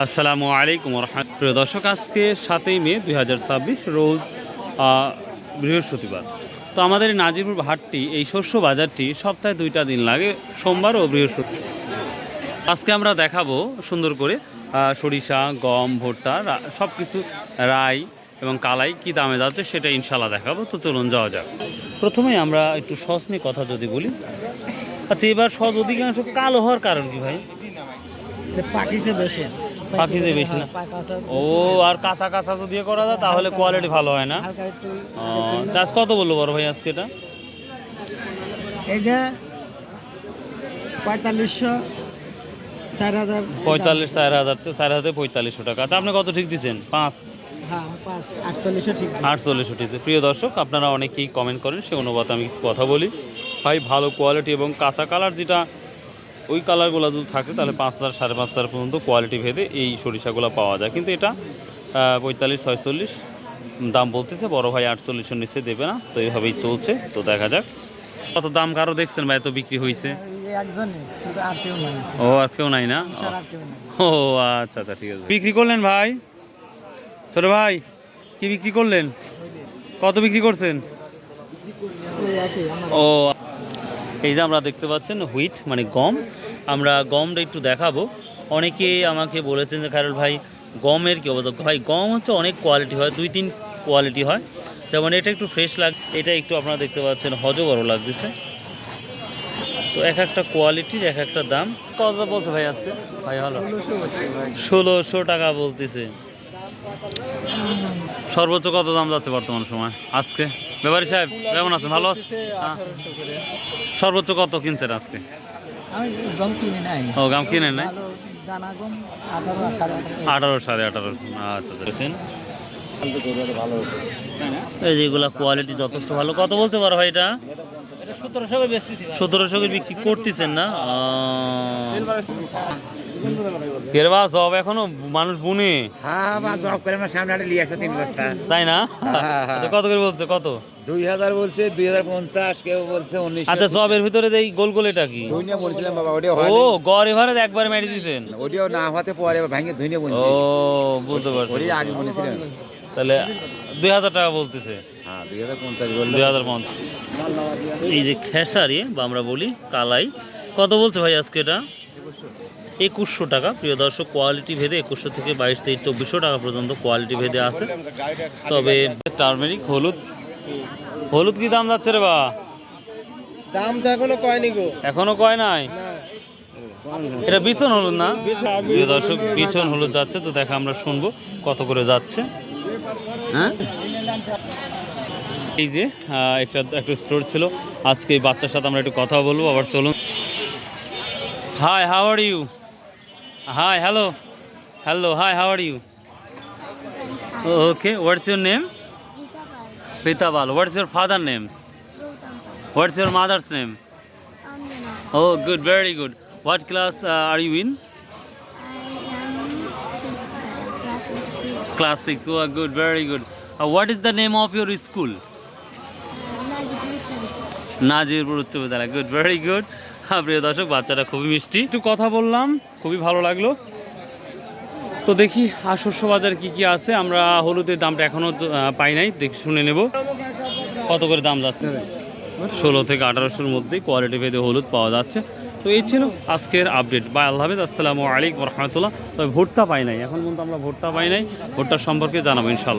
আসসালামু আলাইকুম রহমতুল্লাহ। প্রিয় দর্শক, আজকে 7ই মে 2026 রোজ বৃহস্পতিবার। তো আমাদের এই নাজিরপুর হাটটি, এই শস্য বাজারটি সপ্তাহে 2টা দিন লাগে, সোমবার ও বৃহস্পতিবার। আজকে আমরা দেখাবো সুন্দর করে সরিষা, গম, ভুট্টা সব কিছু, রাই এবং কালাই কী দামে যাচ্ছে সেটা ইনশাল্লাহ দেখাবো। তো চলুন যাওয়া যাক। প্রথমেই আমরা একটু সস নিয়ে কথা যদি বলি। আচ্ছা, এবার সস অধিকাংশ কালো হওয়ার কারণ কি ভাই? পাকিছে বেশি না? ও, আর কাঁচা কাঁচা যদি করা যায় তাহলে কোয়ালিটি ভালো হয় না। চাষ কত বললো বড় ভাই আজকে? এটা 4500, 4000, 4500 টাকা। আচ্ছা, আপনি কত ঠিক দিচ্ছেন? 4800 ঠিক। 4800 ঠিক। প্রিয় দর্শক, আপনারা অনেকেই কমেন্ট করেন, সে অনুপাত আমি কিছু কথা বলি। ভাই, ভালো কোয়ালিটি এবং কাঁচা কালার যেটা, ওই কালারগুলো যদি থাকে তাহলে 5000, 5500 পর্যন্ত কোয়ালিটি ভেদে এই সরিষাগুলো পাওয়া যায়। কিন্তু এটা 45-46 দাম বলতেছে। বড় ভাই 48-এর নিচে দেবে না, তো এইভাবেই চলছে। তো দেখা যাক কত দাম কারো দেখছেন ভাই, এত বিক্রি হয়েছে। ও, আর কেউ নাই না? ও আচ্ছা আচ্ছা, ঠিক আছে। বিক্রি করলেন ভাই? ছোট ভাই, কি বিক্রি করলেন? কত বিক্রি করছেন? ও, এই যে আমরা দেখতে পাচ্ছেন হুইট মানে গম। আমরা গমটা একটু দেখাবো। অনেকে আমাকে বলেছেন যে খায়রুল ভাই, গমের কী অবস্থা? ভাই, গম হচ্ছে অনেক কোয়ালিটি হয়, 2-3 কোয়ালিটি হয়। যেমন এটা একটু ফ্রেশ এটা একটু আপনারা দেখতে পাচ্ছেন হজও বড় লাগতেছে। তো এক একটা কোয়ালিটির এক একটা দাম। কত বলছে ভাই আজকে? ভাই ভালো 1600 টাকা বলতেছে। সর্বোচ্চ কত দাম যাচ্ছে বর্তমান সময় আজকে? ব্যাপারী সাহেব কেমন আছেন? ভালো আছে? সর্বোচ্চ কত কিনছেন আজকে? ও, গম কিনেন নাই? 1800, 1850। আচ্ছা, দেখছেন এই যেগুলা কোয়ালিটি যথেষ্ট ভালো। কত বলতে পারো ভাই এটা? 1700 বিক্রি করতেছেন না? জব এখনো মানুষ বুনে? তাই না? কত করে বলছে? কত? 2000 বলছে, 2050, কেউ বলছে 1900। আচ্ছা, জবের ভিতরে এই গোল গোল এটা কি? ধুইনা বলছিলাম বাবা, ওটাও হয়। ও, গড় এভারেজ একবার মেরে দিয়েছেন? ওটাও না হতে পরে ভাঙে ধুইনা বলছি। ও, বুঝতে পারছি। ওই আগে বলেছিলেন। তাহলে 2000 টাকা বলতেছে। হ্যাঁ, 2050 বললো। 2050। এই যে খেসারি বা আমরা বলি কালাই, কত বলছে ভাই আজকে এটা? 2100 টাকা। প্রিয় দর্শক, কোয়ালিটি ভেদে 2100 থেকে 2200-2400 টাকা পর্যন্ত কোয়ালিটি ভেদে আছে। তবে টার্মেরিক, হলুদ কি দাম যাচ্ছে রে বা? দাম তো এখনো কয়নি গো। এখনো কয় নাই? এটা বিছন হলুদ না? প্রিয় দর্শক, বিছন হলুদ যাচ্ছে। তো দেখা আমরা শুনবো কত করে যাচ্ছে। হ্যাঁ, এই যে একটা স্টোর ছিল, আজকে এই বাচ্চার সাথে আমরা একটু কথা বলবো। আবার চলুন। Hi, how are you? Hi, hello, hi, how are you? Okay, what's your name? Pitabal. What's your father's name? What's your mother's name? Oh, good, very good. What class are you in? Class 6. Oh, good, very good. What is the name of your school? Nazirpur উচ্চ বিদ্যালয়। Good, very good. প্রিয় দর্শক, বাচ্চাটা খুবই মিষ্টি। একটু কথা বললাম, খুবই ভালো লাগলো। তো দেখি আর শস্য বাজার কী কী আছে। আমরা হলুদের দামটা এখনও পাই নাই, দেখি শুনে নেব কত করে দাম যাচ্ছে। 16 থেকে 1800-র মধ্যেই কোয়ালিটি ভেদে হলুদ পাওয়া যাচ্ছে। তো এই ছিল আজকের আপডেট। বাই, আল্লাহ হাফেজ, আসসালামু আলাইকুম রহমতুল্লাহ। তবে ভুট্টা পাই নাই, এখন পর্যন্ত আমরা ভুট্টা পাই নাই। ভুট্টার সম্পর্কে জানাবো ইনশাল্লাহ।